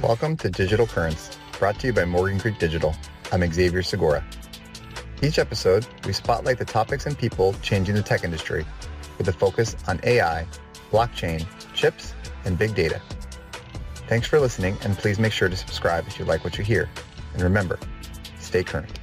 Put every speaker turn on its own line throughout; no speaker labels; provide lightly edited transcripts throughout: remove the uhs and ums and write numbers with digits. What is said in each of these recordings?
Welcome to Digital Currents, brought to you by Morgan Creek Digital. I'm Xavier Segura. Each episode, we spotlight the topics and people changing the tech industry with a focus on AI, blockchain, chips, and big data. Thanks for listening, and please make sure to subscribe if you like what you hear. And remember, stay current.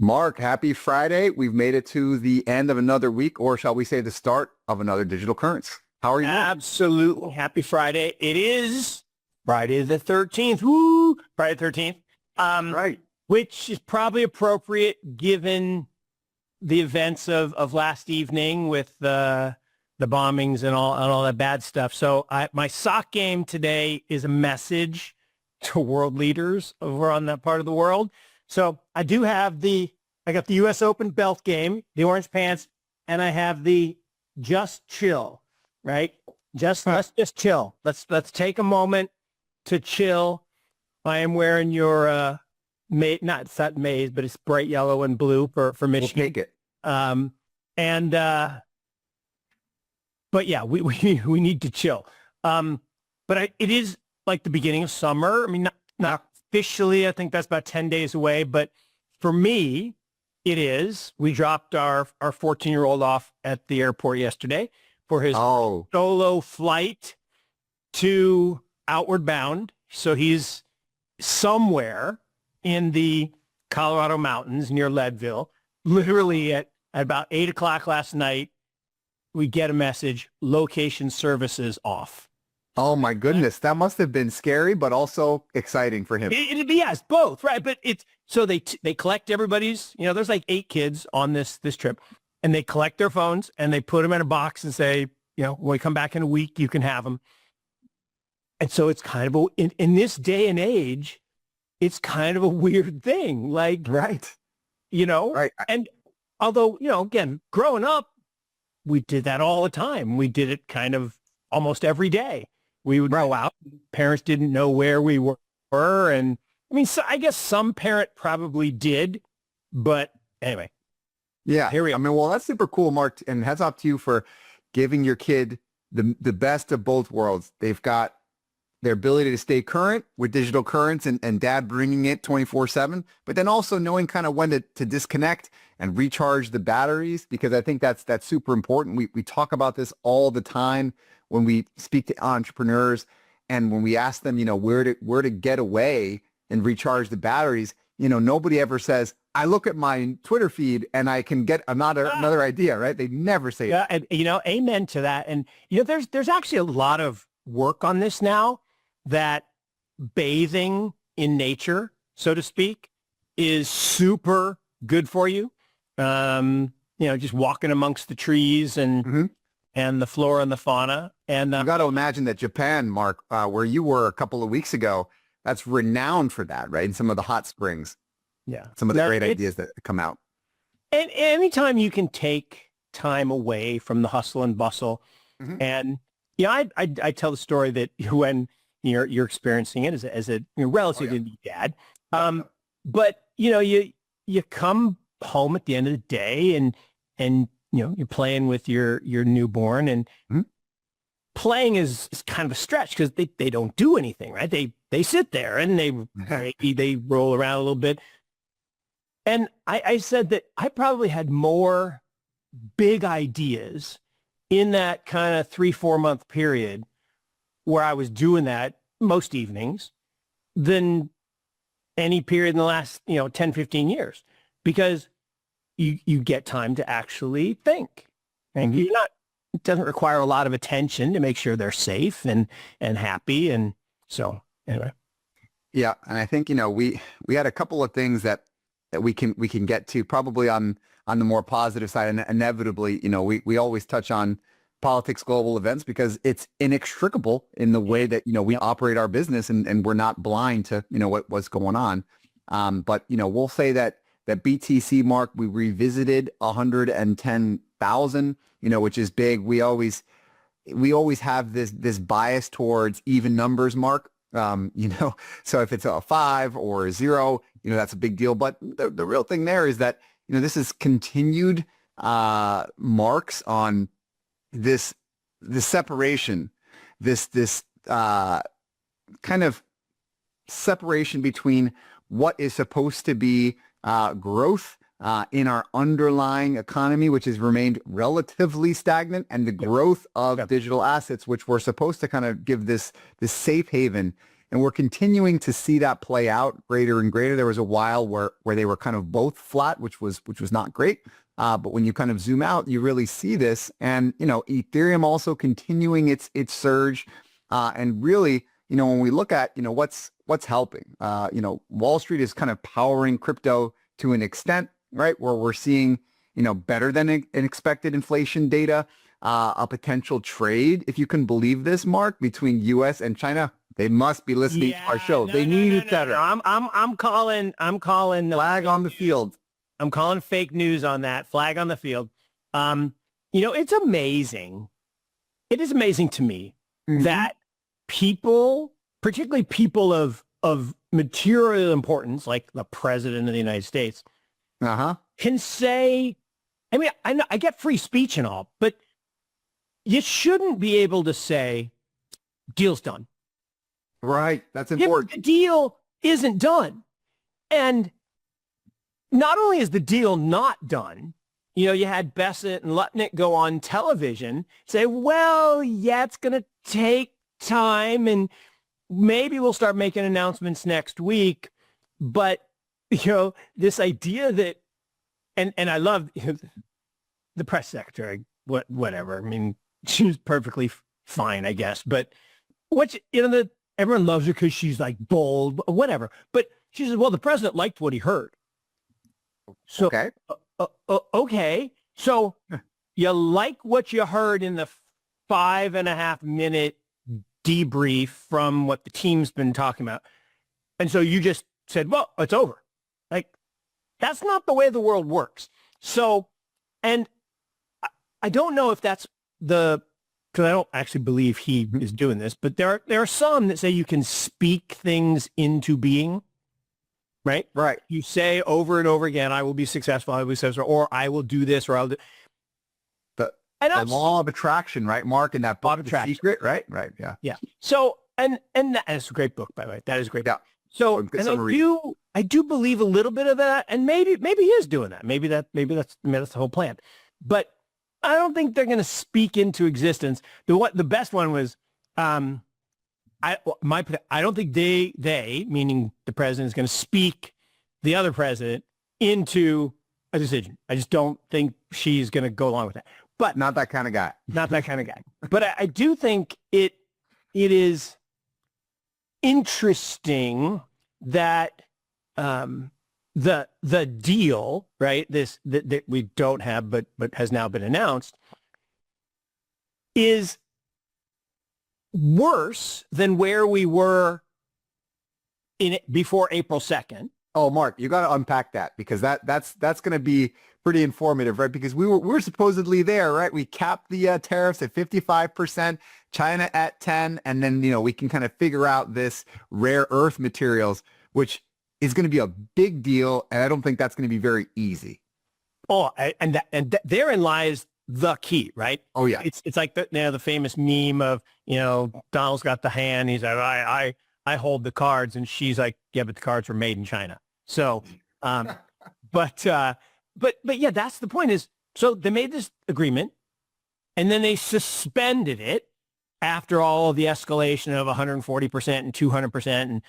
Mark, happy Friday. We've made it to the end of another week, or shall we say the start of another Digital Currents. How are you?
Absolutely. Happy Friday. It is Friday the 13th. Woo! Friday the 13th.
Right.
Which is probably appropriate given the events of last evening with the bombings and all that bad stuff. So my sock game today is a message to world leaders over on that part of the world. So I do have I got the U.S. Open belt game, the orange pants, and I have the just chill, right? Let's just chill. Let's take a moment to chill. I am wearing your it's not maize, but it's bright yellow and blue for Michigan.
We'll take it.
But yeah, we need to chill. But it is like the beginning of summer. I mean, not officially, I think that's about 10 days away. But for me, it is. We dropped our 14-year-old off at the airport yesterday for his solo flight to Outward Bound. So he's somewhere in the Colorado mountains near Leadville. Literally at about 8 o'clock last night, we get a message, location services off.
Oh my goodness, that must have been scary, but also exciting for him.
Yes, both, right? But so they collect everybody's. There's like 8 kids on this trip, and they collect their phones and they put them in a box and say, when we come back in a week, you can have them. And so it's kind of in this day and age, it's kind of a weird thing, like
right,
right. And although again, growing up, we did that all the time. We did it kind of almost every day. We would go out. Parents didn't know where we were. And I mean, so I guess some parent probably did. But anyway.
Yeah.
Here we are.
I mean, well, that's super cool, Mark. And hats off to you for giving your kid the best of both worlds. They've got their ability to stay current with digital currents and dad bringing it 24/7, but then also knowing kind of when to disconnect and recharge the batteries, because I think that's super important. We talk about this all the time when we speak to entrepreneurs and when we ask them, where to get away and recharge the batteries. Nobody ever says, I look at my Twitter feed and I can get another idea, right? They never say
that. And, amen to that. And, there's actually a lot of work on this now that bathing in nature, so to speak, is super good for you. Just walking amongst the trees and the flora and the fauna. And
you got to imagine that Japan, Mark, where you were a couple of weeks ago, that's renowned for that, right? And some of the hot springs.
Yeah.
Some of the great ideas that come out.
And anytime you can take time away from the hustle and bustle. And, I tell the story that when you're experiencing it as a relatively new dad. But, you come home at the end of the day and you're playing with your newborn, and playing is kind of a stretch because they don't do anything, right? They sit there and they roll around a little bit. And I said that I probably had more big ideas in that kind of 3-4 month period where I was doing that most evenings than any period in the last 10, 15 years, because you get time to actually think, and it doesn't require a lot of attention to make sure they're safe and happy. And so anyway.
Yeah. And I think, we had a couple of things that we can get to probably on the more positive side. And inevitably, we always touch on politics, global events, because it's inextricable in the way that, we operate our business, and we're not blind to, what's going on. But, we'll say that BTC, Mark, we revisited 110,000, which is big. We always have this bias towards even numbers, Mark. So if it's a 5 or a 0, that's a big deal. But the real thing there is that, this is continued marks on this separation, this kind of separation between what is supposed to be growth in our underlying economy, which has remained relatively stagnant, and the growth of digital assets, which were supposed to kind of give this safe haven. And we're continuing to see that play out greater and greater. There was a while where they were kind of both flat, which was not great. But when you kind of zoom out, you really see this. And, Ethereum also continuing its surge. And really, when we look at, what's helping, Wall Street is kind of powering crypto to an extent, right? Where we're seeing, better than expected inflation data, a potential trade, if you can believe this, Mark, between U.S. and China. They must be listening to our show. They need it better.
I'm calling
flag on the field.
I'm calling fake news on that. Flag on the field. It's amazing. It is amazing to me that people, particularly people of material importance, like the president of the United States, can say, I mean, I get free speech and all, but you shouldn't be able to say, deal's done.
Right. That's important.
The deal isn't done. And not only is the deal not done, you had Bessent and Lutnick go on television, say, well, yeah, it's going to take time and maybe we'll start making announcements next week. But, this idea that, and I love the press secretary, whatever. I mean, she's perfectly fine, I guess. But everyone loves her because she's like bold, whatever. But she says, well, the president liked what he heard. So,
okay.
Okay. So you like what you heard in the 5.5-minute debrief from what the team's been talking about. And so you just said, well, it's over. Like, that's not the way the world works. So, and I don't know if that's because I don't actually believe he is doing this, but there are some that say you can speak things into being, right?
Right.
You say over and over again, I will be successful, I will be successful, or I will do this, or I'll do.
The law of attraction, right, Mark? In that book, The Secret, right? Right. Yeah.
Yeah. So, and that is a great book, by the way. That is a great book.
Yeah.
So, and I do believe a little bit of that, and maybe he is doing that. Maybe that's the whole plan. But I don't think they're going to speak into existence. The best one was, I don't think they, meaning the president, is going to speak the other president into a decision. I just don't think she's going to go along with that. But
not that kind of guy.
Not that kind of guy. But I do think it is interesting that the deal, right, that we don't have but has now been announced, is worse than where we were before April 2nd.
Oh, Mark, you got to unpack that, because that's going to be pretty informative, right? Because we were supposedly there, right? We capped the tariffs at 55%, China at 10, and then we can kind of figure out this rare earth materials, which is going to be a big deal, and I don't think that's going to be very easy.
Oh, and therein lies the key, right?
Oh yeah,
it's like the famous meme of Donald's got the hand, he's like I hold the cards, and she's like, yeah, but the cards were made in China. So, but yeah, that's the point. Is so they made this agreement, and then they suspended it after all of the escalation of 140% and 200%,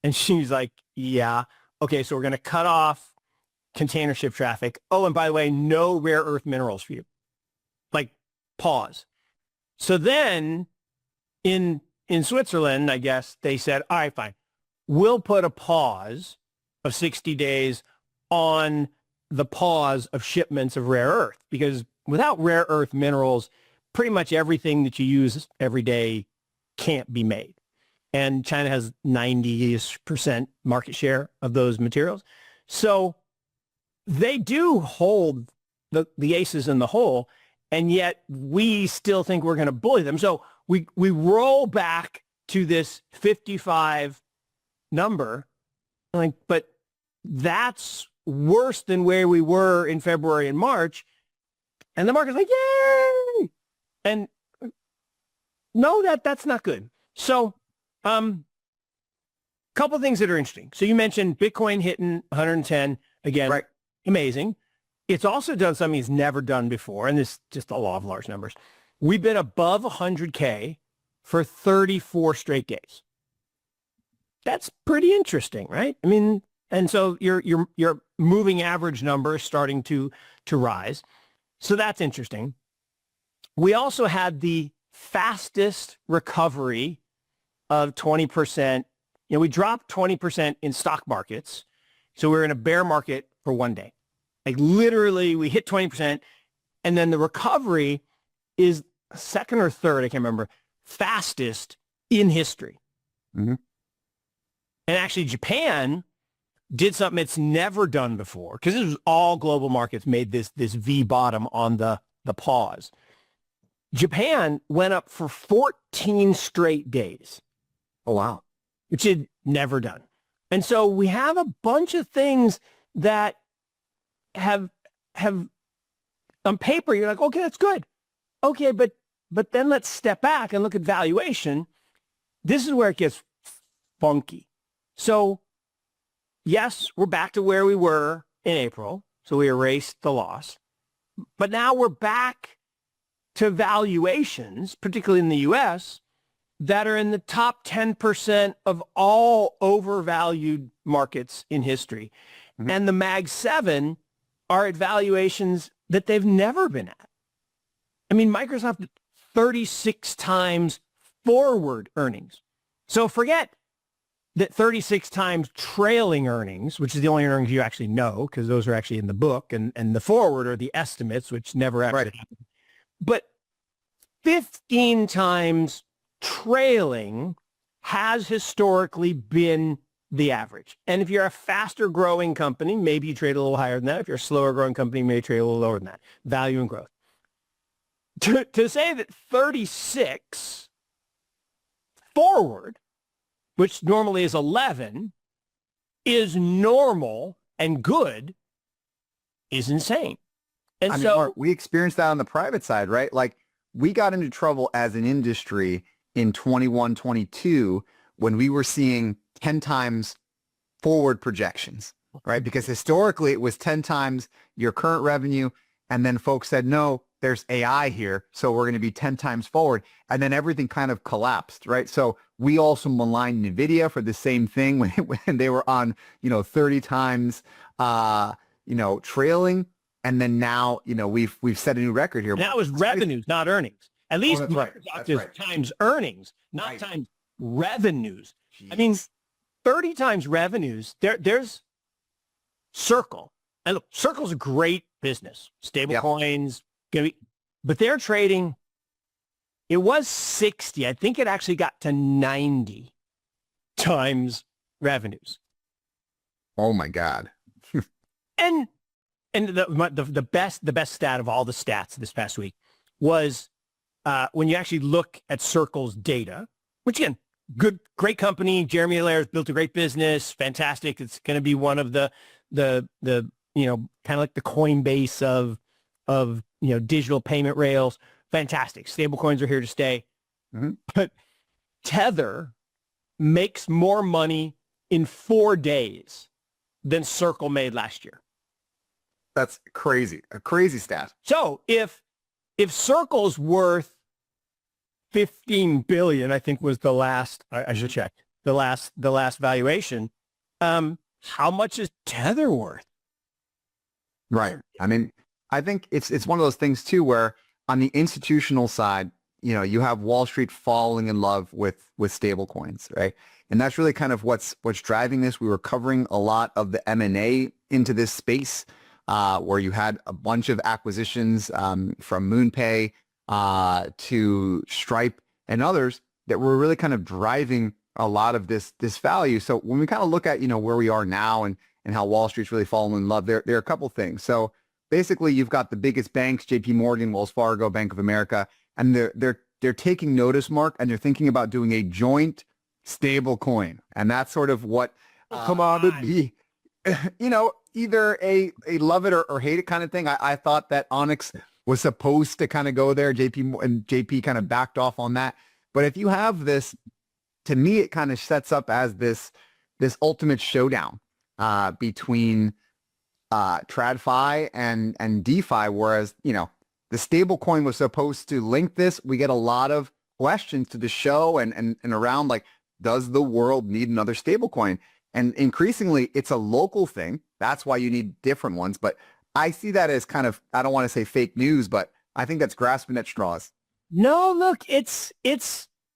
and she's like, yeah, okay, so we're going to cut off container ship traffic. Oh, and by the way, no rare earth minerals for you. Like, pause. So then in Switzerland, I guess, they said, all right, fine. We'll put a pause of 60 days on the pause of shipments of rare earth, because without rare earth minerals, pretty much everything that you use every day can't be made. And China has 90% market share of those materials. So they do hold the aces in the hole, and yet we still think we're going to bully them. So we roll back to this 55 number. I'm like, but that's worse than where we were in February and March. And the market's like, yay! And no, that's not good. So, couple of things that are interesting. So you mentioned Bitcoin hitting 110 again.
Right.
Amazing. It's also done something it's never done before, and this is just the law of large numbers. We've been above 100K for 34 straight days. That's pretty interesting, right? I mean, and so your moving average number is starting to rise. So that's interesting. We also had the fastest recovery of 20%. You know, we dropped 20% in stock markets. So we're in a bear market for one day. Like literally we hit 20%, and then the recovery is second or third, I can't remember, fastest in history.
Mm-hmm.
And actually Japan did something it's never done before, because this was all global markets made this V bottom on the pause. Japan went up for 14 straight days.
Oh, wow.
Which it never done. And so we have a bunch of things that have on paper, you're like, okay, that's good. Okay, but then let's step back and look at valuation. This is where it gets funky. So yes, we're back to where we were in April. So we erased the loss. But now we're back to valuations, particularly in the US, that are in the top 10% of all overvalued markets in history. Mm-hmm. And the Mag 7 are at valuations that they've never been at. I mean, Microsoft 36 times forward earnings. So forget that 36 times trailing earnings, which is the only earnings you actually know, because those are actually in the book, and the forward are the estimates, which never actually happened. But 15 times trailing has historically been the average. And if you're a faster growing company, maybe you trade a little higher than that. If you're a slower growing company, you may trade a little lower than that. Value and growth. To say that 36 forward, which normally is 11, is normal and good is insane. And
I mean,
so
Mark, we experienced that on the private side, right? Like we got into trouble as an industry in 21, 22 when we were seeing 10 times forward projections, right? Because historically it was 10 times your current revenue. And then folks said, no, there's AI here. So we're going to be 10 times forward. And then everything kind of collapsed, right? So we also maligned NVIDIA for the same thing when they were on, 30 times, trailing. And then now, we've set a new record here.
That was revenues, not earnings. At least
Microsoft
is times earnings, not times revenues.
Jeez.
I mean, 30 times revenues, there's Circle. And look, Circle's a great business. Stable coins, but they're trading, it was 60. I think it actually got to 90 times revenues.
Oh my God.
And the best stat of all the stats this past week was when you actually look at Circle's data, which again, great company. Jeremy Allaire's built a great business. Fantastic. It's going to be one of the kind of like the Coinbase of digital payment rails. Fantastic. Stable coins are here to stay. Mm-hmm. But Tether makes more money in 4 days than Circle made last year.
That's crazy. A crazy stat.
So if Circle's worth 15 billion, I think was the last, I should check, the last valuation, how much is Tether worth?
Right. I mean, I think it's one of those things too, where on the institutional side, you have Wall Street falling in love with stable coins, right? And that's really kind of what's driving this. We were covering a lot of the M&A into this space, where you had a bunch of acquisitions from MoonPay to Stripe and others that were really kind of driving a lot of this value. So when we kind of look at where we are now and how Wall Street's really fallen in love, there are a couple things. So basically, you've got the biggest banks, J.P. Morgan, Wells Fargo, Bank of America, and they're they're taking notice, Mark, and they're thinking about doing a joint stable coin. And that's sort of what
Come on.
be, either a love it or hate it kind of thing. I thought that Onyx was supposed to kind of go there. JP kind of backed off on that. But if you have this, to me, it kind of sets up as this ultimate showdown between TradFi and DeFi, whereas, the stable coin was supposed to link this. We get a lot of questions to the show and around, like, does the world need another stable coin? And increasingly, it's a local thing. That's why you need different ones. But I see that as kind of, I don't want to say fake news, but I think that's grasping at straws.
No, look, it's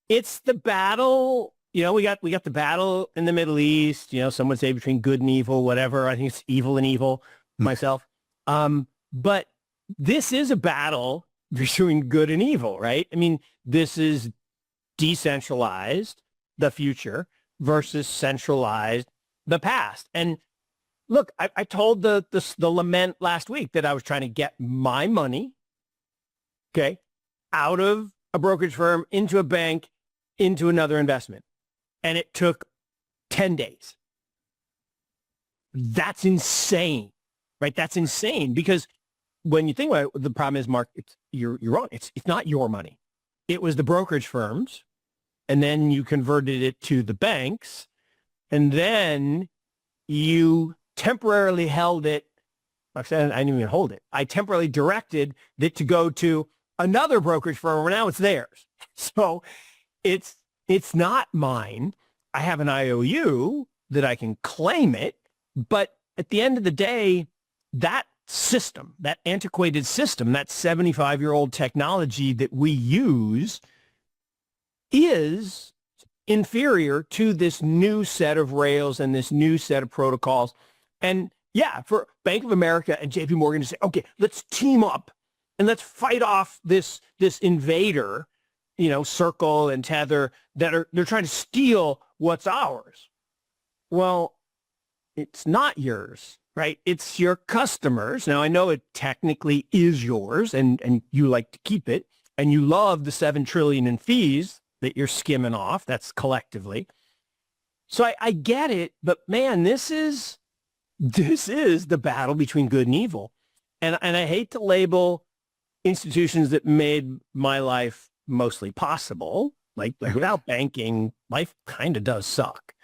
the battle. We got the battle in the Middle East. Some would say between good and evil, whatever. I think it's evil and evil myself. But this is a battle between good and evil, right? I mean, this is decentralized, the future, versus centralized, the past. And look, I told the lament last week that I was trying to get my money, okay, out of a brokerage firm into a bank, into another investment. And it took 10 days. That's insane, right? That's insane, because when you think about it, the problem is, Mark, you're wrong. It's not your money. It was the brokerage firms, and then you converted it to the banks, and then you temporarily held it. Like I said, I didn't even hold it. I temporarily directed it to go to another brokerage firm, where now it's theirs. So it's not mine. I have an IOU that I can claim it, but at the end of the day, that system, that antiquated system, that 75-year-old technology that we use is inferior to this new set of rails and this new set of protocols. And yeah, for Bank of America and JP Morgan to say, okay, let's team up and let's fight off this invader, Circle and Tether, they're trying to steal what's ours. Well, it's not yours, right? It's your customers. Now, I know it technically is yours, and you like to keep it, and you love the $7 trillion in fees that you're skimming off. That's collectively. So I get it, but man, this is the battle between good and evil. And I hate to label institutions that made my life mostly possible. Like without banking, life kind of does suck.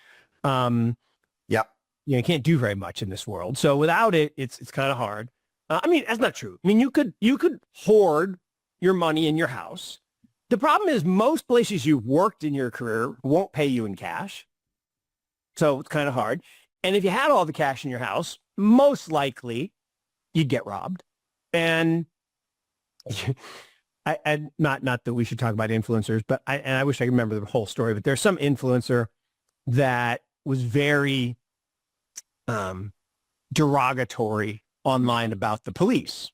Yep.
You can't do very much in this world. So without it, it's kind of hard. I mean, that's not true. I mean, you could hoard your money in your house. The problem is most places you've worked in your career won't pay you in cash. So it's kind of hard. And if you had all the cash in your house, most likely you'd get robbed. And I not that we should talk about influencers, but I wish I could remember the whole story, but there's some influencer that was very derogatory online about the police.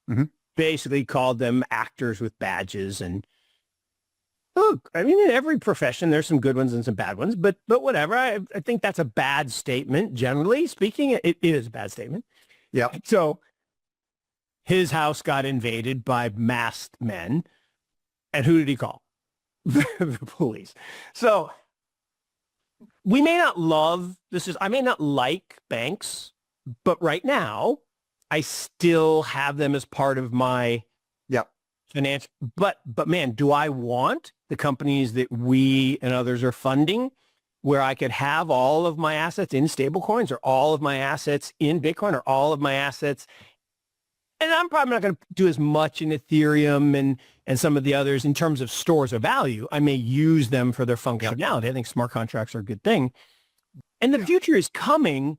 Mm-hmm. Basically called them actors with badges. And look, I mean, in every profession, there's some good ones and some bad ones, but whatever. I think that's a bad statement. Generally speaking, it is a bad statement.
Yeah.
So his house got invaded by masked men. And who did he call? The police. So we may not I may not like banks, but right now I still have them as part of my financial. But man, do I want the companies that we and others are funding where I could have all of my assets in stablecoins, or all of my assets in Bitcoin, or all of my assets? And I'm probably not going to do as much in Ethereum and some of the others in terms of stores of value. I may use them for their functionality. I think smart contracts are a good thing. And the future is coming,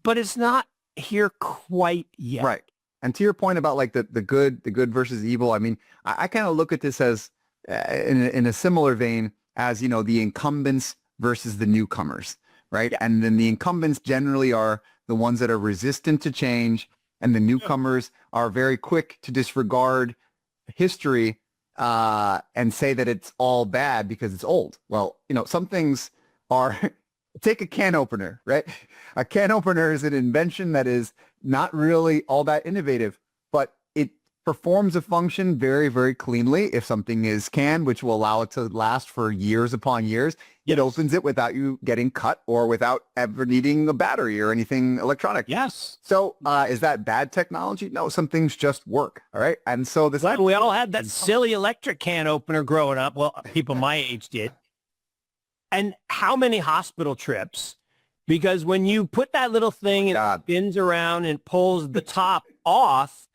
but it's not here quite yet.
Right. And to your point about like the good versus evil, I mean, I kind of look at this as in a similar vein as, the incumbents versus the newcomers, right? Yeah. And then the incumbents generally are the ones that are resistant to change, and the newcomers are very quick to disregard history and say that it's all bad because it's old. Well, some things are, take a can opener, right? A can opener is an invention that is not really all that innovative, but performs a function very, very cleanly. If something is canned, which will allow it to last for years upon years, it opens it without you getting cut or without ever needing a battery or anything electronic.
Yes.
So is that bad technology? No, some things just work. All right. And so this...
Well, we all had that silly electric can opener growing up. Well, people my age did. And how many hospital trips? Because when you put that little thing and it spins around and pulls the top off,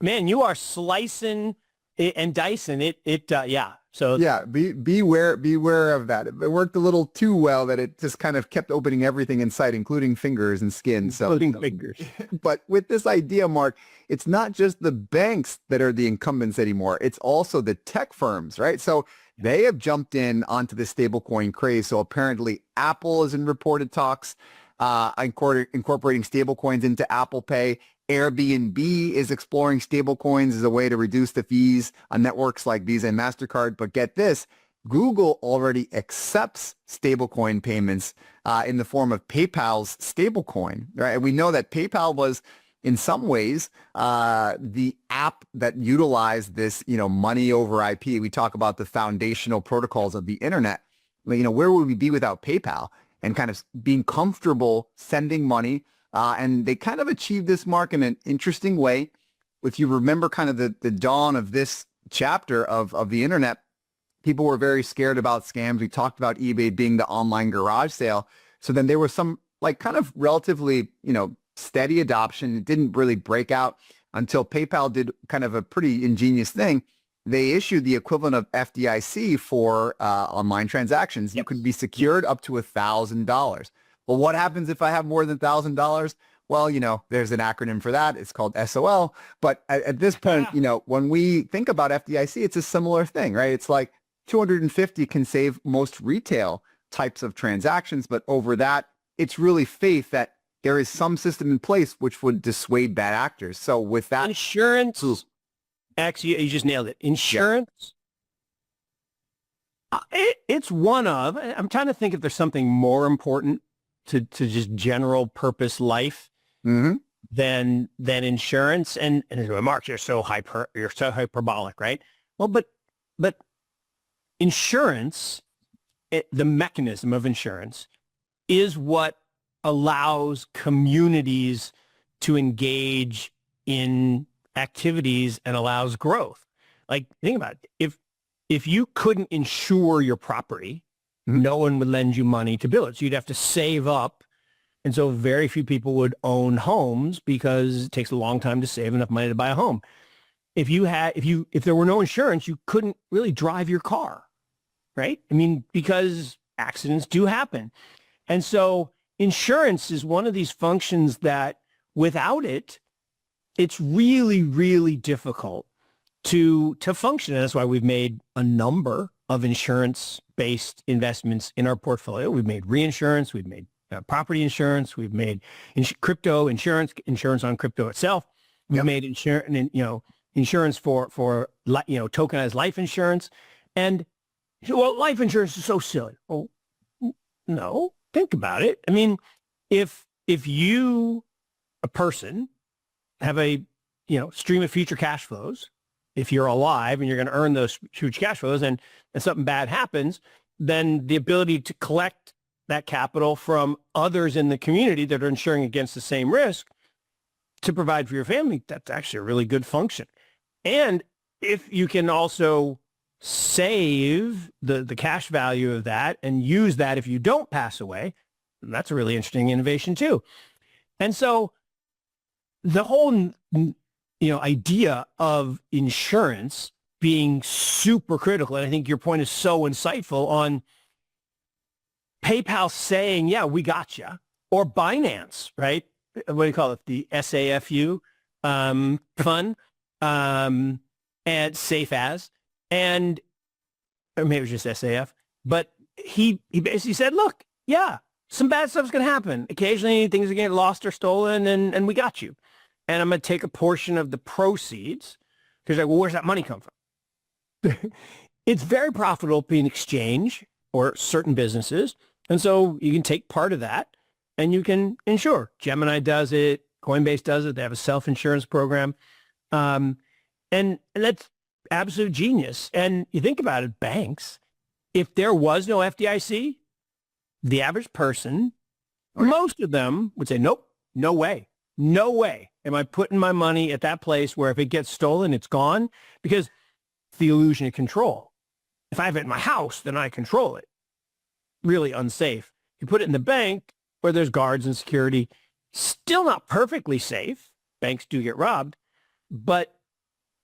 man, you are slicing it and dicing it. Yeah. So
yeah, beware of that. It worked a little too well that it just kind of kept opening everything in sight, including fingers and skin. So,
including fingers.
But with this idea, Mark, it's not just the banks that are the incumbents anymore. It's also the tech firms, right? So they have jumped in onto the stablecoin craze. So apparently Apple is in reported talks, incorporating stablecoins into Apple Pay. Airbnb is exploring stablecoins as a way to reduce the fees on networks like Visa and MasterCard. But get this, Google already accepts stablecoin payments in the form of PayPal's stablecoin, right? And we know that PayPal was, in some ways, the app that utilized this, money over IP. We talk about the foundational protocols of the internet. Where would we be without PayPal? And kind of being comfortable sending money. And they kind of achieved this, Mark, in an interesting way. If you remember kind of the dawn of this chapter of the internet, people were very scared about scams. We talked about eBay being the online garage sale. So then there was some kind of relatively, steady adoption. It didn't really break out until PayPal did kind of a pretty ingenious thing. They issued the equivalent of FDIC for online transactions. You could be secured up to $1,000. Well, what happens if I have more than $1,000? Well, there's an acronym for that. It's called SOL. But at this point, when we think about FDIC, it's a similar thing, right? It's like 250 can save most retail types of transactions. But over that, it's really faith that there is some system in place which would dissuade bad actors. So with that...
Insurance. Actually, you just nailed it. Insurance. Yeah. It's one of... I'm trying to think if there's something more important to just general purpose life than insurance. And Mark, you're so hyperbolic, right? Well, but insurance, the mechanism of insurance is what allows communities to engage in activities and allows growth. Like, think about it. If you couldn't insure your property, no one would lend you money to build it. So you'd have to save up. And so very few people would own homes because it takes a long time to save enough money to buy a home. If there were no insurance, you couldn't really drive your car, right? I mean, because accidents do happen. And so insurance is one of these functions that without it, it's really, really difficult to function. And that's why we've made a number of insurance-based investments in our portfolio. We've made reinsurance, we've made property insurance, we've made crypto insurance on crypto itself. We've made insurance for tokenized life insurance. And life insurance is so silly. Well, no, think about it. I mean, if you, a person, have a stream of future cash flows, if you're alive and you're going to earn those huge cash flows and something bad happens, then the ability to collect that capital from others in the community that are insuring against the same risk to provide for your family, that's actually a really good function. And if you can also save the cash value of that and use that if you don't pass away, that's a really interesting innovation too. And so the whole idea of insurance being super critical, and I think your point is so insightful on PayPal saying, yeah, we got you, or Binance, right? What do you call it? The SAFU fund, and safe as, and or maybe it was just SAF, but he basically said, look, yeah, some bad stuff's going to happen. Occasionally things are getting lost or stolen, and we got you. And I'm going to take a portion of the proceeds because well, where's that money come from? It's very profitable being exchange or certain businesses. And so you can take part of that and you can insure. Gemini does it. Coinbase does it. They have a self-insurance program. And And that's absolute genius. And you think about it, banks, if there was no FDIC, the average person, most of them would say, nope, no way. No way am I putting my money at that place where if it gets stolen, it's gone, because it's the illusion of control. If I have it in my house, then I control it. Really unsafe. You put it in the bank where there's guards and security, still not perfectly safe. Banks do get robbed, but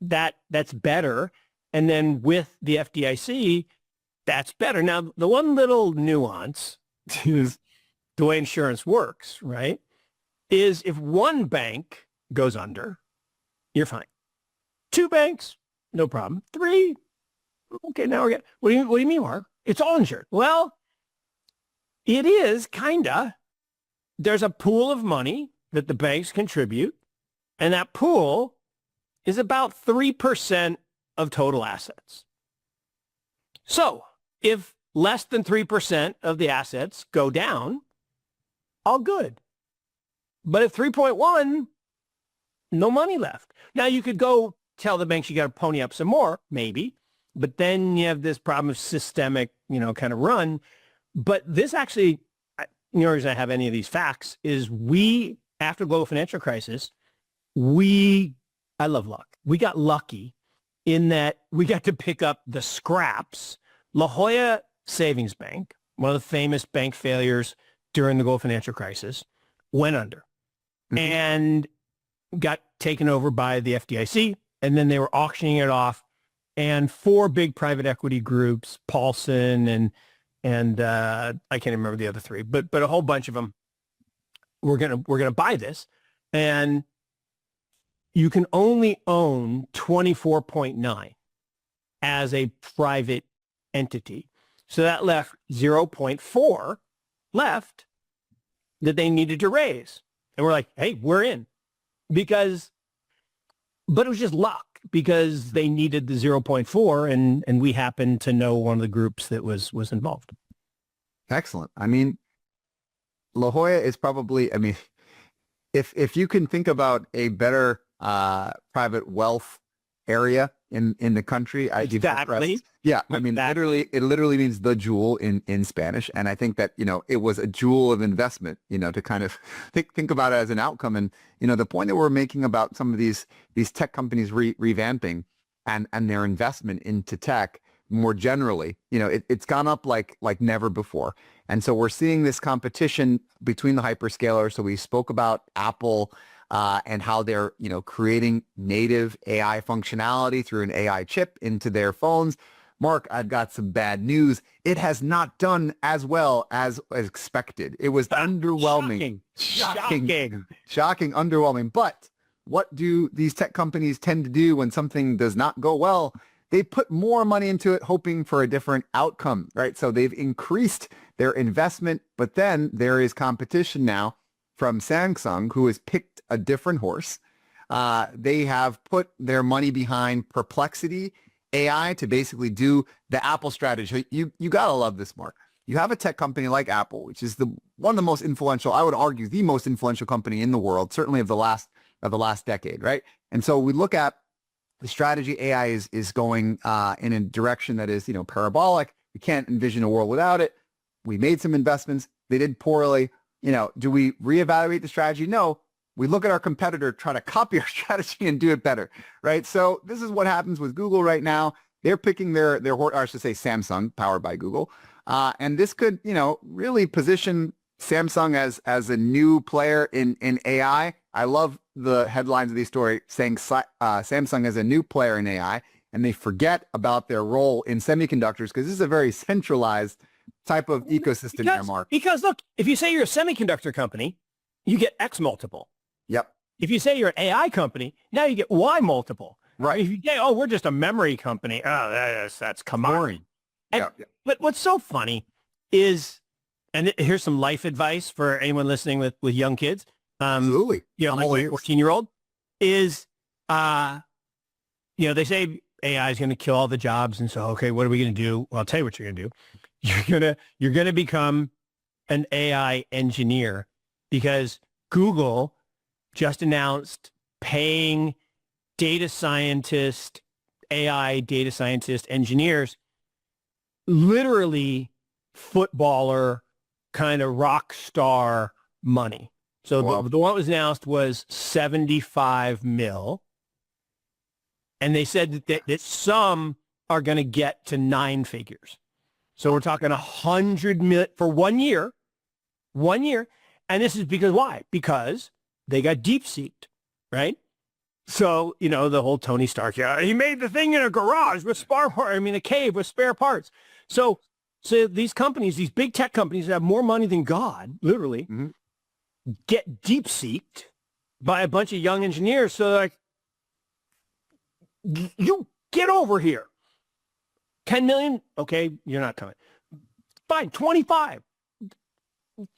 that's better. And then with the FDIC, that's better. Now, the one little nuance is the way insurance works, right, is if one bank goes under, you're fine. 2 banks, no problem. 3, okay, now we're getting, what do you mean, Mark? It's all insured. Well, it is, kinda. There's a pool of money that the banks contribute, and that pool is about 3% of total assets. So if less than 3% of the assets go down, all good. But at 3.1, no money left. Now, you could go tell the banks you got to pony up some more, maybe, but then you have this problem of systemic, kind of run. But this actually, the only reason I have any of these facts is after the global financial crisis, I love luck. We got lucky in that we got to pick up the scraps. La Jolla Savings Bank, one of the famous bank failures during the global financial crisis, went under and got taken over by the FDIC. And then they were auctioning it off. And 4 big private equity groups, Paulson and I can't remember the other 3, but a whole bunch of them we're gonna buy this. And you can only own 24.9 as a private entity. So that left 0.4 left that they needed to raise. And we're like, hey, we're in. But it was just luck because they needed the 0.4 and we happened to know one of the groups that was involved.
Excellent. I mean, La Jolla is probably, if you can think about a better private wealth area in the country,
exactly.
Yeah, it literally means the jewel in Spanish, and I think that it was a jewel of investment, to kind of think about it as an outcome. And the point that we're making about some of these tech companies revamping and their investment into tech more generally, it's gone up like never before. And so we're seeing this competition between the hyperscalers. So we spoke about Apple and how they're, creating native AI functionality through an AI chip into their phones. Mark, I've got some bad news. It has not done as well as expected. It was underwhelming. Shocking, underwhelming. But what do these tech companies tend to do when something does not go well? They put more money into it, hoping for a different outcome, right? So they've increased their investment, but then there is competition now from Samsung, who has picked a different horse. They have put their money behind Perplexity AI to basically do the Apple strategy. You gotta love this, Mark. You have a tech company like Apple, which is one of the most influential, I would argue, the most influential company in the world, certainly of the last decade, right? And so we look at the strategy. AI is going in a direction that is, parabolic. We can't envision a world without it. We made some investments. They did poorly. Do we reevaluate the strategy? No. We look at our competitor, try to copy our strategy and do it better, right? So this is what happens with Google right now. They're picking their or I should say Samsung, powered by Google. And this could, really position Samsung as a new player in AI. I love the headlines of these stories saying Samsung is a new player in AI, and they forget about their role in semiconductors because this is a very centralized type of ecosystem here, Mark.
Because look, if you say you're a semiconductor company, you get X multiple.
Yep.
If you say you're an AI company, now you get Y multiple.
Right.
If you say, we're just a memory company, that's commodity. But what's so funny is, and here's some life advice for anyone listening with young kids.
Absolutely.
Like a 14-year-old is, they say AI is going to kill all the jobs. And so, okay, what are we going to do? Well, I'll tell you what you're going to do. You're going to become an AI engineer because Google just announced paying data scientists, AI data scientists, engineers, literally footballer kind of rock star money. So
Wow.
the one that was announced was 75 mil. And they said that some are going to get to 9 figures. So we're talking 100 million for 1 year. 1 year. And this is because why? Because they got deep seeked, right? So, you know, the whole Tony Stark, yeah, he made the thing in a garage with a cave with spare parts. So these companies, these big tech companies that have more money than God, literally, get deep seeked by a bunch of young engineers. So they're like, you get over here. 10 million? Okay, you're not coming. Fine, 25.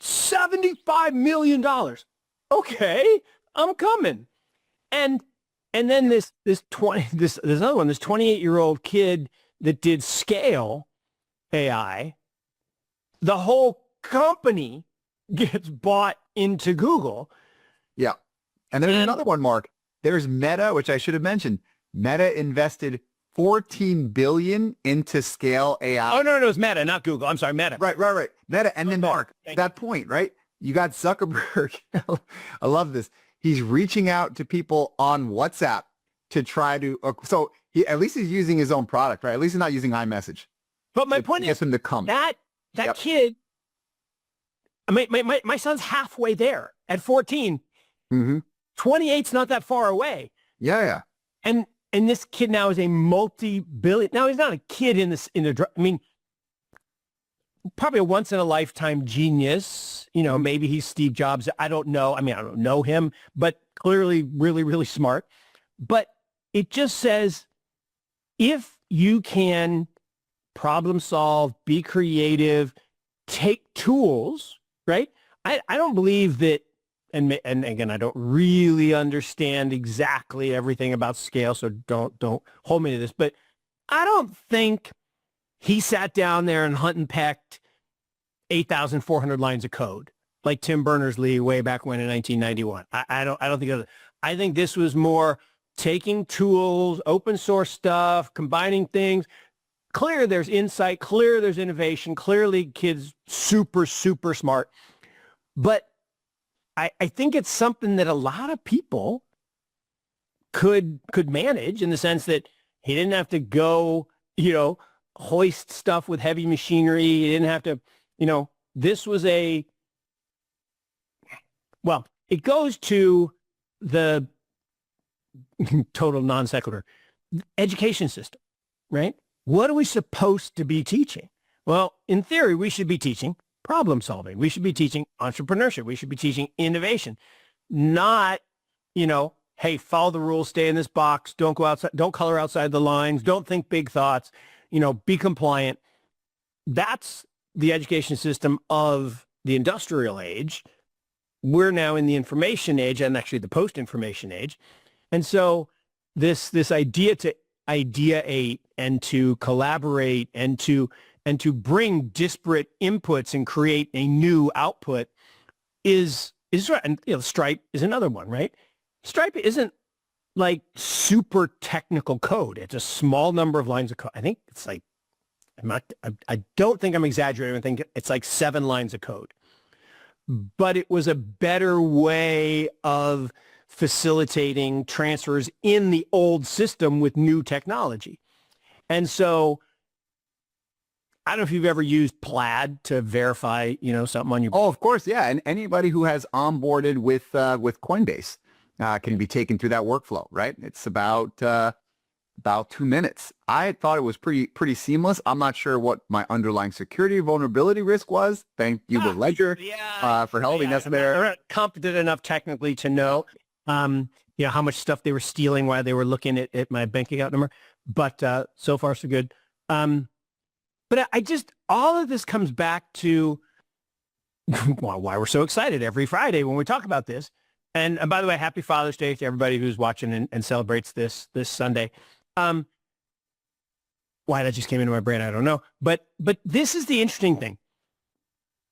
$75 million. Okay, I'm coming. And then this other one, this 28-year-old kid that did Scale AI, the whole company gets bought into Google.
Yeah. And there's another one, Mark. There's Meta, which I should have mentioned. Meta invested $14 billion into Scale AI.
Oh, no, it was Meta, not Google. I'm sorry, Meta.
Right. Meta. And then
Meta.
Mark, that point, right? You got Zuckerberg. I love this. He's reaching out to people on WhatsApp to try to, so at least he's using his own product, right? At least he's not using iMessage.
But my point is
him to come.
That kid, my son's halfway there at 14. 28's not that far away.
Yeah.
And this kid now is a multi-billion. Now he's not a kid probably a once in a lifetime genius. You know, maybe he's Steve Jobs. I don't know. I don't know him, but clearly really, really smart. But it just says, if you can problem solve, be creative, take tools, right? I don't believe that, and again, I don't really understand exactly everything about Scale, so don't hold me to this, but I don't think he sat down there and hunt and pecked 8,400 lines of code like Tim Berners-Lee way back when in 1991. I don't think of it. I think this was more taking tools, open source stuff, combining things. Clear there's insight, clear there's innovation, clearly kids super, super smart. But I think it's something that a lot of people could manage in the sense that he didn't have to go, hoist stuff with heavy machinery. He didn't have to, this was it goes to the total non sequitur education system, right? What are we supposed to be teaching? Well, in theory, we should be teaching problem solving. We should be teaching entrepreneurship. We should be teaching innovation, not, hey, follow the rules, stay in this box, don't go outside, don't color outside the lines, don't think big thoughts, be compliant. That's the education system of the industrial age. We're now in the information age and actually the post-information age. And so this idea to ideate and to collaborate and to bring disparate inputs and create a new output is right. And Stripe is another one, right? Stripe isn't like super technical code. It's a small number of lines of code. I think it's like, I don't think I'm exaggerating. I think it's like 7 lines of code. But it was a better way of facilitating transfers in the old system with new technology. And so I don't know if you've ever used Plaid to verify, something on your...
Oh, of course, yeah. And anybody who has onboarded with Coinbase can be taken through that workflow, right? It's about 2 minutes. I thought it was pretty seamless. I'm not sure what my underlying security vulnerability risk was. Thank you, the Ledger, for helping us there.
I'm not competent enough technically to know, how much stuff they were stealing while they were looking at my bank account number. But so far, so good. But all of this comes back to why we're so excited every Friday when we talk about this. And by the way, happy Father's Day to everybody who's watching and celebrates this Sunday. Why that just came into my brain, I don't know. But this is the interesting thing.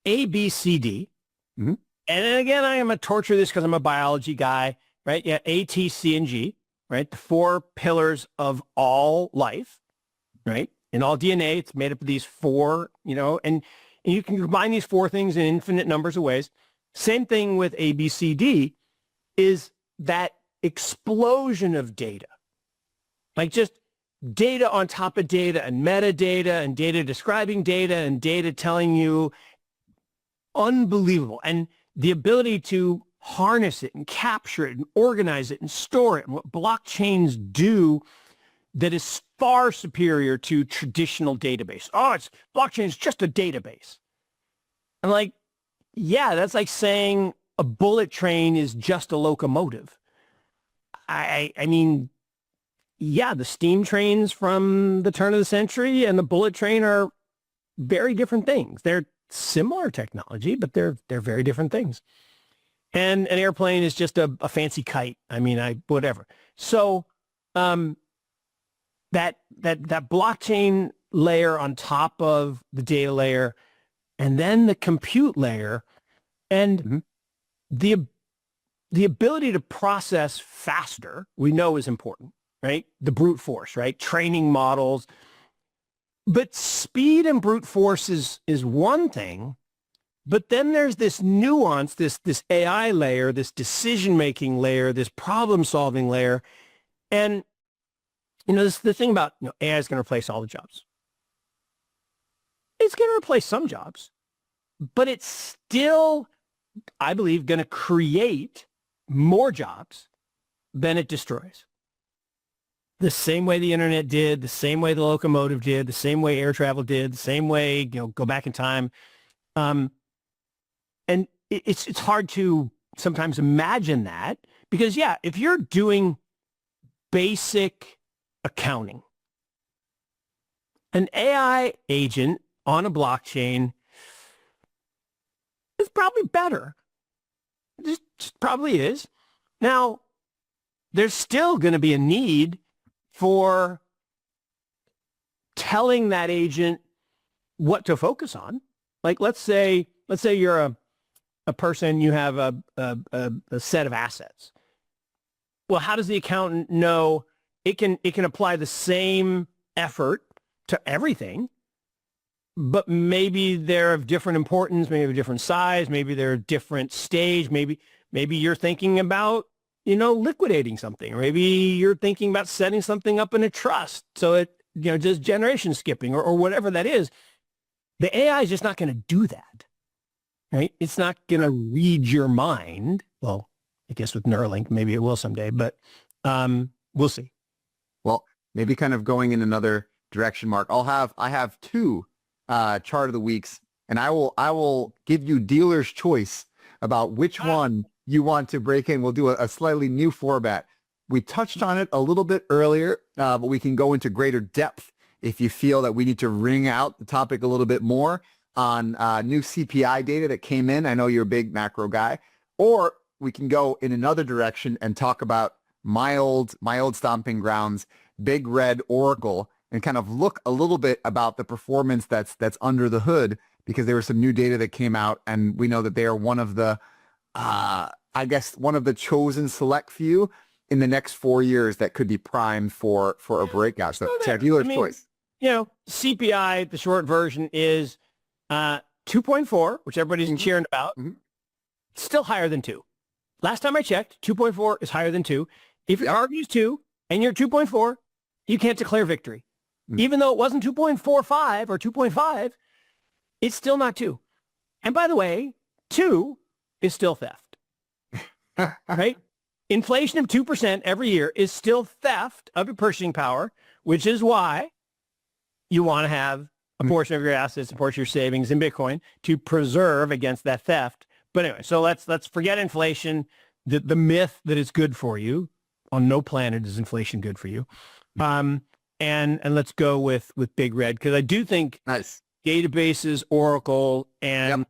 ABCD.
Mm-hmm.
And then again, I am going to torture this because I'm a biology guy, right? Yeah, A, T, C, and G. right? The four pillars of all life, right? In all DNA, it's made up of these four, and you can combine these four things in infinite numbers of ways. Same thing with ABCD is that explosion of data, like just data on top of data and metadata and data describing data and data telling you unbelievable. And the ability to harness it and capture it and organize it and store it and what blockchains do that is far superior to traditional database. Oh, blockchain is just a database. I'm like, yeah, that's like saying a bullet train is just a locomotive. I mean, yeah, the steam trains from the turn of the century and the bullet train are very different things. They're similar technology, but they're very different things. And an airplane is just a fancy kite. I mean, whatever. So that blockchain layer on top of the data layer, and then the compute layer, and the ability to process faster, we know is important, right? The brute force, right? Training models. But speed and brute force is one thing, but then there's this nuance, this AI layer, this decision-making layer, this problem-solving layer. And, this the thing about AI is going to replace all the jobs. It's going to replace some jobs, but it's still, I believe, going to create more jobs than it destroys. The same way the internet did, the same way the locomotive did, the same way air travel did, the same way, go back in time. And it's hard to sometimes imagine that because, yeah, if you're doing basic accounting, an AI agent on a blockchain is probably better. It just probably is. Now, there's still going to be a need for telling that agent what to focus on. Like, let's say you're a person, you have a set of assets. Well, how does the accountant know it can apply the same effort to everything, but maybe they're of different importance, maybe of different size, maybe they're a different stage, maybe you're thinking about liquidating something, or maybe you're thinking about setting something up in a trust so it does generation skipping or whatever that is. The AI is just not going to do that, right? It's not going to read your mind. Well, I guess with Neuralink, maybe it will someday, but we'll see.
Well, maybe kind of going in another direction, Mark. I have two chart of the weeks, and I will give you dealer's choice about which one you want to break in. We'll do a slightly new format. We touched on it a little bit earlier, but we can go into greater depth if you feel that we need to wring out the topic a little bit more on new CPI data that came in. I know you're a big macro guy. Or we can go in another direction and talk about my old stomping grounds, Big Red Oracle, and kind of look a little bit about the performance that's under the hood, because there was some new data that came out, and we know that they are one of the one of the chosen select few in the next 4 years that could be primed for a breakout. So it's our dealer's choice.
CPI, the short version is 2.4, which everybody's cheering about. Still higher than 2. Last time I checked, 2.4 is higher than 2. If your argues 2 and you're 2.4, you can't declare victory. Even though it wasn't 2.45 or 2.5, it's still not 2. And by the way, 2 is still theft, right? Inflation of 2% every year is still theft of your purchasing power, which is why you want to have a portion of your assets, a portion of your savings in Bitcoin to preserve against that theft. But anyway, so let's forget inflation, the myth that it's good for you. On no planet is inflation good for you. And let's go with Big Red, because I do think databases, Oracle, and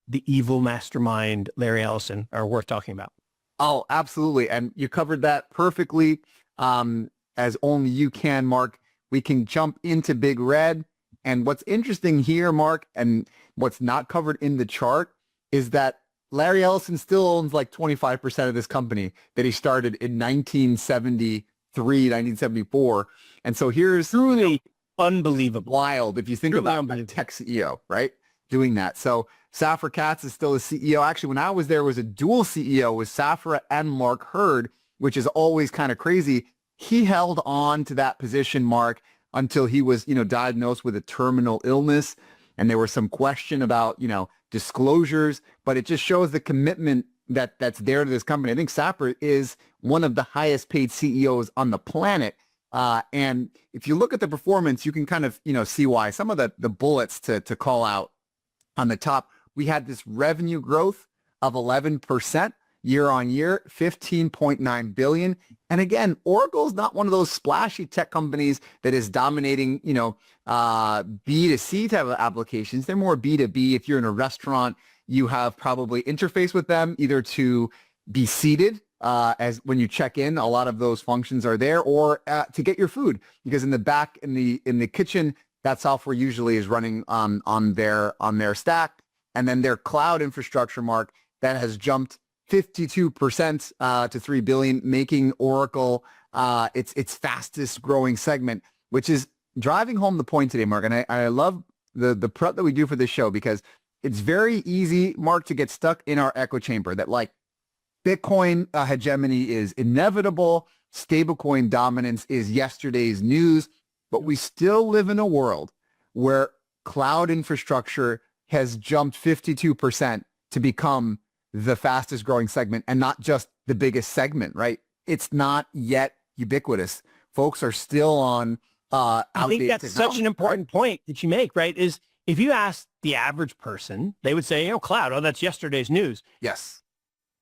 the evil mastermind, Larry Ellison, are worth talking about.
Oh, absolutely. And you covered that perfectly, as only you can, Mark. We can jump into Big Red. And what's interesting here, Mark, and what's not covered in the chart is that Larry Ellison still owns like 25% of this company that he started in 1973, 1974. And so here's
Truly unbelievable.
wild if you think
Truly
about a tech CEO, right? Doing that. So Safra Katz is still a CEO. Actually, when I was there, it was a dual CEO with Safra and Mark Hurd, which is always kind of crazy. He held on to that position, Mark, until he was, diagnosed with a terminal illness. And there was some question about, disclosures, but it just shows the commitment that's there to this company. I think Safra is one of the highest paid CEOs on the planet. And if you look at the performance, you can kind of, see why. Some of the bullets to call out on the top, we had this revenue growth of 11% year on year, 15.9 billion. And again, Oracle's not one of those splashy tech companies that is dominating, B2C type of applications. They're more B2B. If you're in a restaurant, you have probably interface with them either to be seated as when you check in, a lot of those functions are there, or to get your food, because in the back in the kitchen, that software usually is running on their stack. And then their cloud infrastructure, Mark, that has jumped 52% to 3 billion, making Oracle its fastest growing segment, which is driving home the point today, Mark. And I love the prep that we do for this show, because it's very easy, Mark, to get stuck in our echo chamber that like Bitcoin hegemony is inevitable, stablecoin dominance is yesterday's news, but we still live in a world where cloud infrastructure has jumped 52% to become the fastest growing segment, and not just the biggest segment, right? It's not yet ubiquitous. Folks are still on
I think that's such an important point that you make, right? Is if you ask the average person, they would say, cloud, that's yesterday's news.
Yes.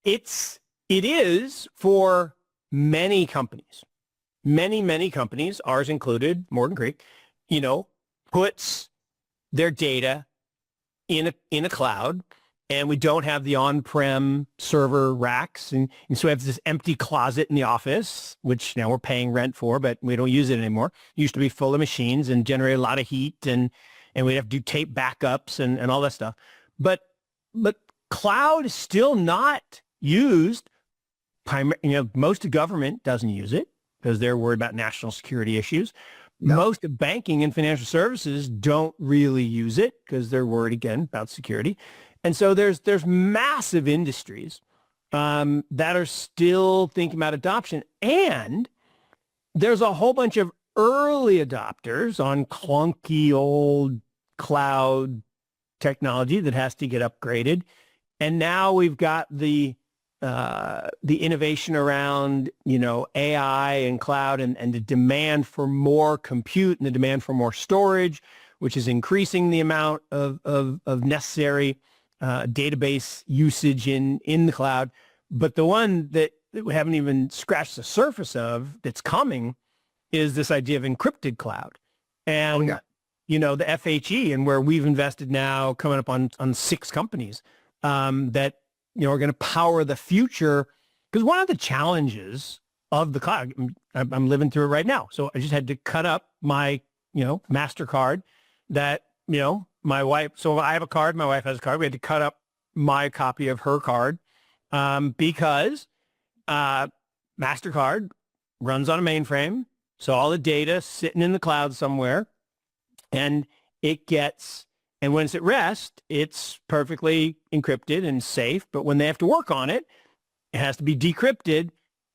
It is for many companies. Many companies, ours included, Morgan Creek, puts their data in a cloud, and we don't have the on-prem server racks. And so we have this empty closet in the office, which now we're paying rent for, but we don't use it anymore. It used to be full of machines and generate a lot of heat, and we'd have to do tape backups and all that stuff. But cloud is still not used. Most of government doesn't use it because they're worried about national security issues. No. Most of banking and financial services don't really use it because they're worried, again, about security. And so there's massive industries that are still thinking about adoption. And there's a whole bunch of early adopters on clunky old cloud technology that has to get upgraded. And now we've got the innovation around, AI and cloud and the demand for more compute and the demand for more storage, which is increasing the amount of necessary database usage in the cloud. But the one that we haven't even scratched the surface of that's coming is this idea of encrypted cloud. And, the FHE, and where we've invested now coming up on 6 companies that, are going to power the future. Because one of the challenges of the cloud, I'm living through it right now. So I just had to cut up my, MasterCard that, my wife, so I have a card, my wife has a card. We had to cut up my copy of her card because MasterCard runs on a mainframe. So all the data sitting in the cloud somewhere, and and when it's at rest, it's perfectly encrypted and safe. But when they have to work on it, it has to be decrypted,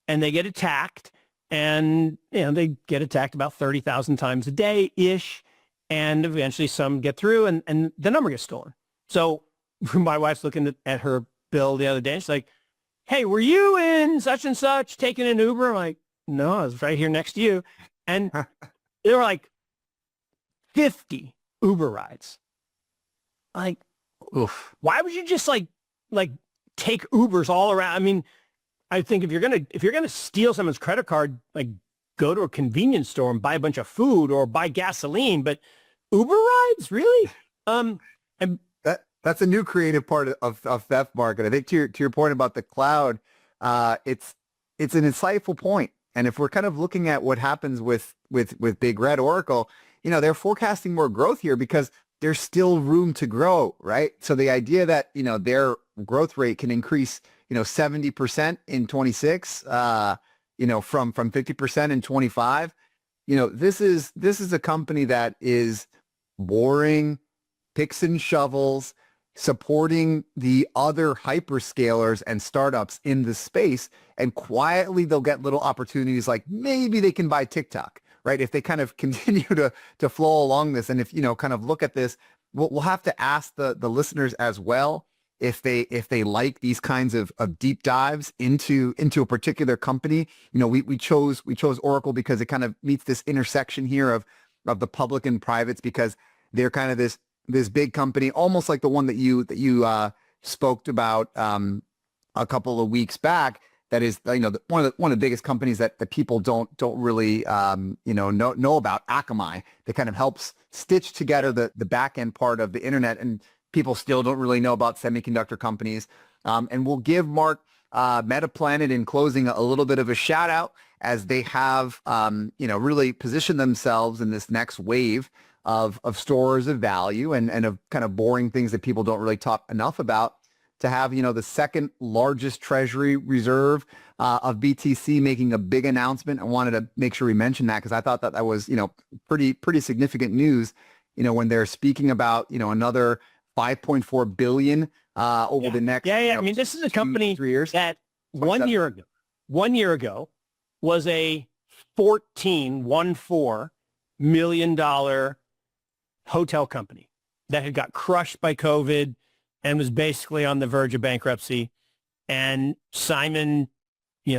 and they get attacked. And, they get attacked about 30,000 times a day-ish. And eventually some get through, and the number gets stolen. So my wife's looking at her bill the other day. And she's like, hey, were you in such and such taking an Uber? I'm like, no, I was right here next to you. And there were like 50 Uber rides. Like, oof. Why would you just like take Ubers all around? I mean, I think if you're gonna steal someone's credit card, like, go to a convenience store and buy a bunch of food or buy gasoline, but Uber rides, really?
That's a new creative part of theft, Mark. And I think to your point about the cloud, it's an insightful point. And if we're kind of looking at what happens with Big Red Oracle, they're forecasting more growth here because there's still room to grow, right? So the idea that, they're growth rate can increase, 70% in 26, from 50% in 25. This is a company that is boring, picks and shovels, supporting the other hyperscalers and startups in the space. And quietly, they'll get little opportunities like maybe they can buy TikTok, right? If they kind of continue to flow along this. And if, kind of look at this, we'll have to ask the listeners as well if they like these kinds of deep dives into a particular company. We chose Oracle because it kind of meets this intersection here of the public and privates, because they're kind of this big company, almost like the one that you spoke about a couple of weeks back. That is, one of the biggest companies that people don't really know about, Akamai, that kind of helps stitch together the back end part of the internet, and people still don't really know about semiconductor companies. And we'll give Mark Metaplanet in closing a little bit of a shout out, as they have really positioned themselves in this next wave of stores of value and of kind of boring things that people don't really talk enough about, to have, the second largest treasury reserve of BTC making a big announcement. I wanted to make sure we mentioned that, because I thought that was, pretty significant news, when they're speaking about, another 5.4 billion over the next.
I mean, this is a company
3 years.
that 1 year ago was a $14 million hotel company that had got crushed by COVID and was basically on the verge of bankruptcy. And Simon,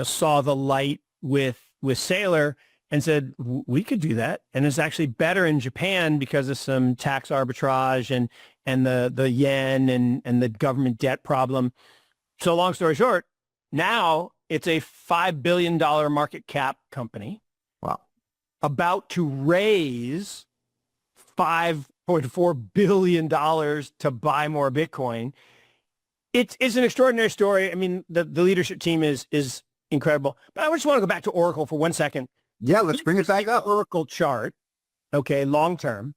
saw the light with Saylor and said, we could do that. And it's actually better in Japan because of some tax arbitrage and the yen and the government debt problem. So long story short, now it's a $5 billion market cap company.
Wow.
About to raise $5.4 billion to buy more Bitcoin. It's an extraordinary story. I mean, the leadership team is incredible. But I just want to go back to Oracle for 1 second.
Yeah, let's bring it back up.
Oracle chart, okay, long term.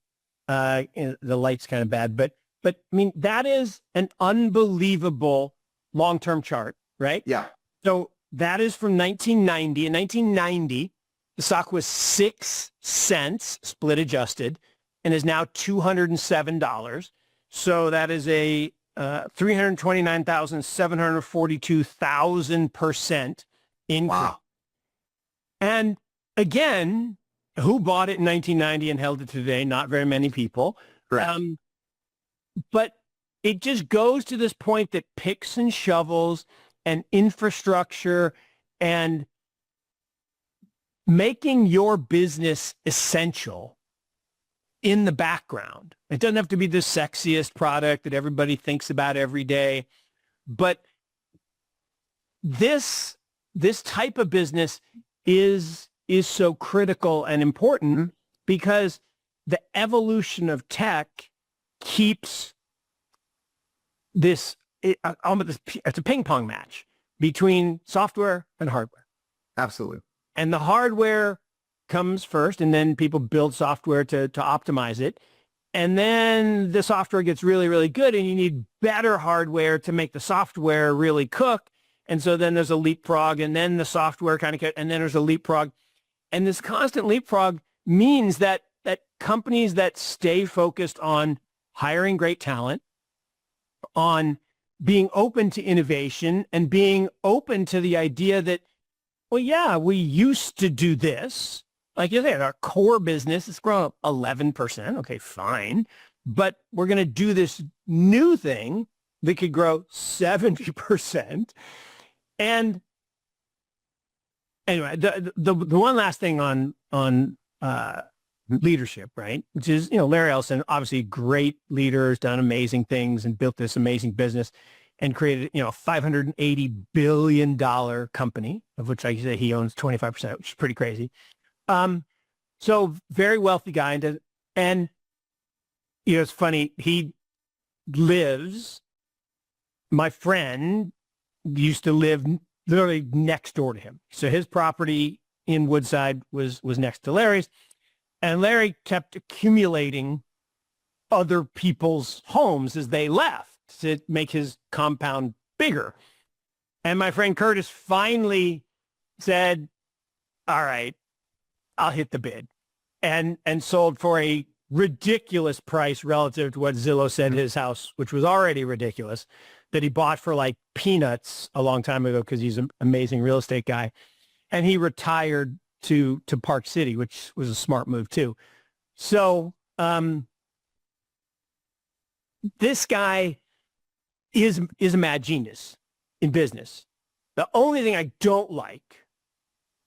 The light's kind of bad, but I mean, that is an unbelievable long-term chart, right?
Yeah.
So that is from 1990. In 1990, the stock was 6 cents, split adjusted, and is now $207. So that is a 329,742,000% increase.
Wow.
And again, who bought it in 1990 and held it today? Not very many people.
Correct.
But it just goes to this point that picks and shovels and infrastructure and making your business essential in the background. It doesn't have to be the sexiest product that everybody thinks about every day, but this type of business is so critical and important because the evolution of tech keeps it's a ping pong match between software and hardware.
Absolutely.
And the hardware comes first, and then people build software to optimize it. And then the software gets really, really good, and you need better hardware to make the software really cook. And so then there's a leapfrog, and then the software kind of, and then there's a leapfrog. And this constant leapfrog means that companies that stay focused on hiring great talent, on being open to innovation, and being open to the idea that, well, yeah, we used to do this. Like you said, our core business is growing up 11%. Okay, fine. But we're going to do this new thing that could grow 70%. And anyway, the one last thing on leadership, right? Which is, Larry Ellison, obviously great leader, has done amazing things and built this amazing business and created, a $580 billion company, of which, like you say, he owns 25%, which is pretty crazy. So very wealthy guy. And it's funny, my friend used to live literally next door to him. So his property in Woodside was next to Larry's. And Larry kept accumulating other people's homes as they left. to make his compound bigger. And my friend Curtis finally said, all right, I'll hit the bid, and sold for a ridiculous price relative to what Zillow said his house, which was already ridiculous, that he bought for like peanuts a long time ago because he's an amazing real estate guy. And he retired to Park City, which was a smart move too. So this guy is a mad genius in business. The only thing I don't like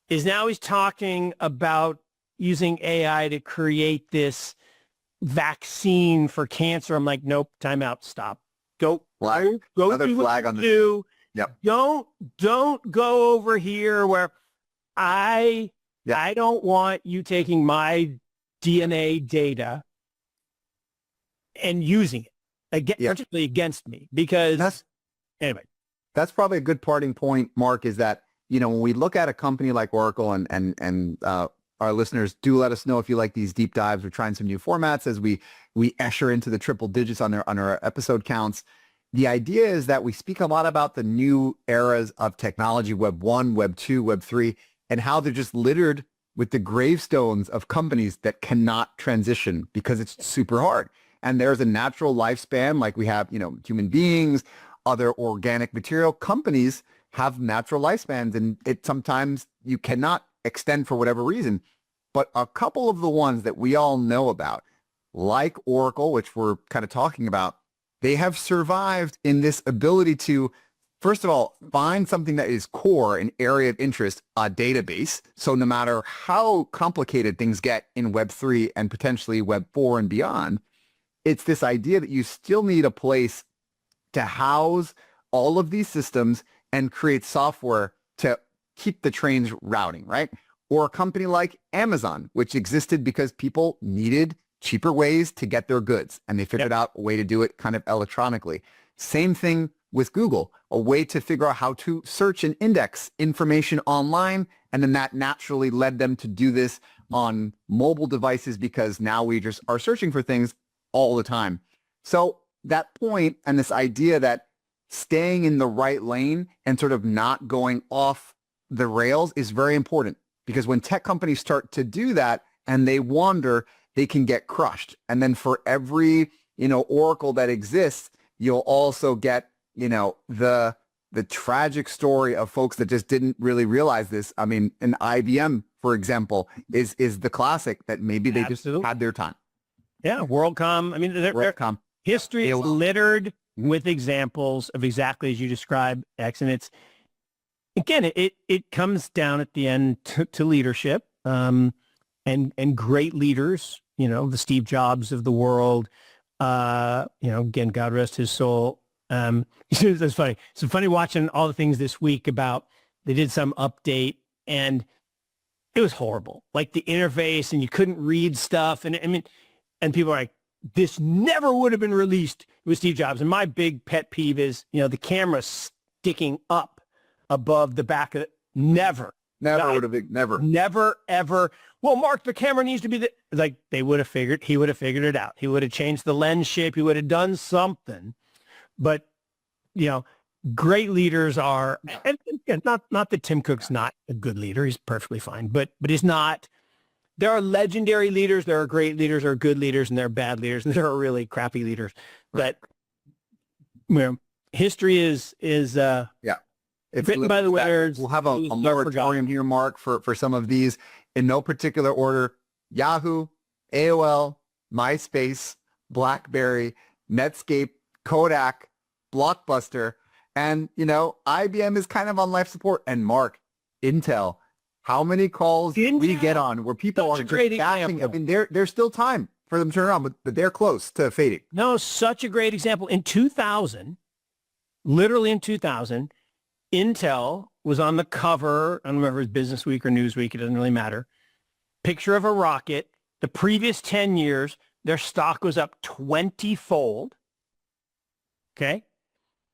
is now he's talking about using AI to create this vaccine for cancer. I'm like, nope, time out, stop. Go
Another
do
flag
what
on
you
the
do.
Yep.
Don't go over here where I don't want you taking my DNA data and using it particularly against me, because anyway.
That's probably a good parting point, Mark, is that, when we look at a company like Oracle, and our listeners, do let us know if you like these deep dives. We're trying some new formats as we usher into the triple digits on our episode counts. The idea is that we speak a lot about the new eras of technology, Web 1, Web 2, Web 3, and how they're just littered with the gravestones of companies that cannot transition because it's super hard. And there's a natural lifespan, like we have, human beings, other organic material. Companies have natural lifespans, and sometimes you cannot extend for whatever reason. But a couple of the ones that we all know about, like Oracle, which we're kind of talking about, they have survived in this ability to, first of all, find something that is core, an area of interest, a database. So no matter how complicated things get in Web 3 and potentially Web 4 and beyond, it's this idea that you still need a place to house all of these systems and create software to keep the trains routing, right? Or a company like Amazon, which existed because people needed cheaper ways to get their goods, and they figured out a way to do it kind of electronically. Same thing with Google, a way to figure out how to search and index information online, and then that naturally led them to do this on mobile devices, because now we just are searching for things all the time. So that point and this idea that staying in the right lane and sort of not going off the rails is very important, because when tech companies start to do that and they wander, they can get crushed. And then for every, Oracle that exists, you'll also get, the tragic story of folks that just didn't really realize this. I mean, an IBM, for example, is the classic that maybe they just had their time.
Yeah, WorldCom. I mean,
WorldCom.
History is littered with examples of exactly as you describe, X, and it's, again, it comes down at the end to leadership, and great leaders, the Steve Jobs of the world, again, God rest his soul. It's funny. It's funny watching all the things this week about, they did some update and it was horrible. Like the interface, and you couldn't read stuff. And and people are like, this never would have been released with Steve Jobs. And my big pet peeve is, the camera sticking up above the back of it. Never would have been, never, ever. Well, Mark, the camera needs to be like, he would have figured it out. He would have changed the lens shape. He would have done something. But, great leaders are, and not that Tim Cook's not a good leader. He's perfectly fine, but he's not. There are legendary leaders. There are great leaders. There are good leaders, and there are bad leaders, and there are really crappy leaders. But history is written by the winners.
We'll have a moratorium here, Mark, for some of these in no particular order: Yahoo, AOL, MySpace, BlackBerry, Netscape, Kodak, Blockbuster, and IBM is kind of on life support. And Mark, Intel. How many calls we get on where people are just gasping? I mean, there's still time for them to turn around, but they're close to fading.
No, such a great example. In 2000, literally in 2000, Intel was on the cover. I don't remember if it was Business Week or Newsweek. It doesn't really matter. Picture of a rocket. The previous 10 years, their stock was up 20-fold. Okay.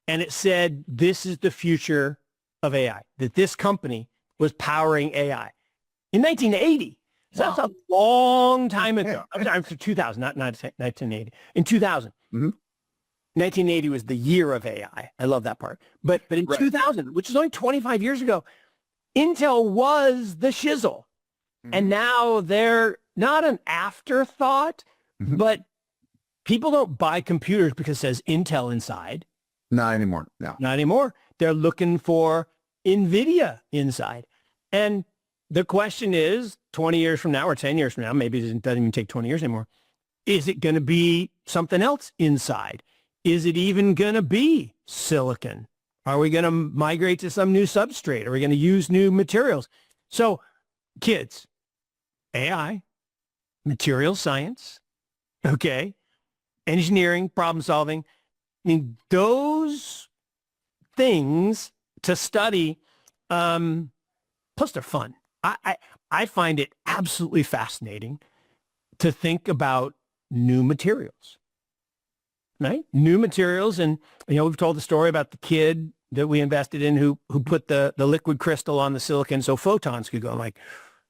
And it said, this is the future of AI, that this company was powering AI in 1980. So that's a long time ago. I'm sorry, 2000, not 1980. In 2000. 1980 was the year of AI. I love that part. But in 2000, which is only 25 years ago, Intel was the shizzle. And now they're not an afterthought, but people don't buy computers because it says Intel inside.
Not anymore. No.
Not anymore. They're looking for NVIDIA inside. And the question is, 20 years from now or 10 years from now, maybe it doesn't even take 20 years anymore, is it going to be something else inside? Is it even going to be silicon? Are we going to migrate to some new substrate? Are we going to use new materials? So, kids, AI, material science, okay, engineering, problem solving, I mean, those things to study, plus they're fun. I find it absolutely fascinating to think about new materials, right? New materials. And, we've told the story about the kid that we invested in who put the liquid crystal on the silicon so photons could go. I'm like,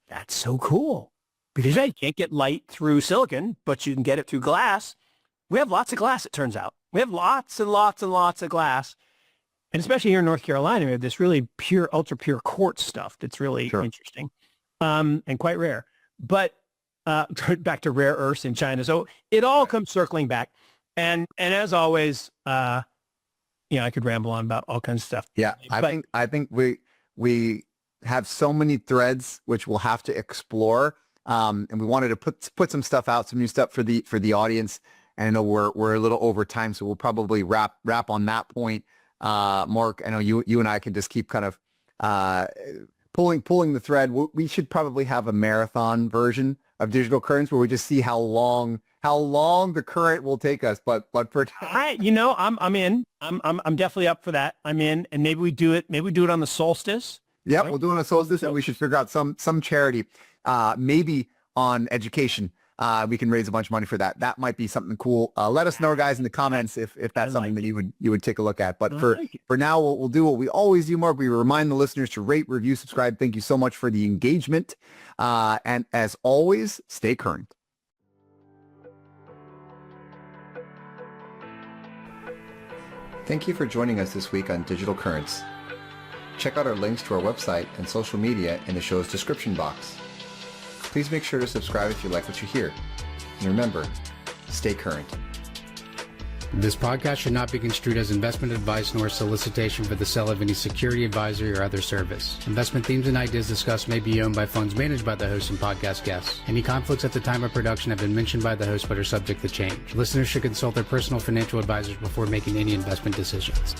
that's so cool. Because you can't get light through silicon, but you can get it through glass. We have lots of glass, it turns out. We have lots and lots and lots of glass. And especially here in North Carolina, we have this really pure, ultra pure quartz stuff that's really interesting and quite rare. But back to rare earths in China. So it all comes circling back. And as always, I could ramble on about all kinds of stuff.
Yeah, I think we have so many threads which we'll have to explore. And we wanted to put some stuff out, some new stuff for the audience. And I know we're a little over time, so we'll probably wrap on that point. Mark, I know you and I can just keep kind of pulling the thread. We should probably have a marathon version of digital currents where we just see how long the current will take us. But for
I'm in. I'm definitely up for that. I'm in, and maybe we do it. Maybe we do it on the solstice.
Yeah, we'll do it on the solstice, and we should figure out some charity, maybe on education. We can raise a bunch of money for that. That might be something cool. Let us know, guys, in the comments if that's something that you would take a look at. But for now, we'll do what we always do, Mark. We remind the listeners to rate, review, subscribe. Thank you so much for the engagement. And as always, stay current. Thank you for joining us this week on Digital Currents. Check out our links to our website and social media in the show's description box. Please make sure to subscribe if you like what you hear. And remember, stay current.
This podcast should not be construed as investment advice nor solicitation for the sale of any security, advisory, or other service. Investment themes and ideas discussed may be owned by funds managed by the host and podcast guests. Any conflicts at the time of production have been mentioned by the host but are subject to change. Listeners should consult their personal financial advisors before making any investment decisions.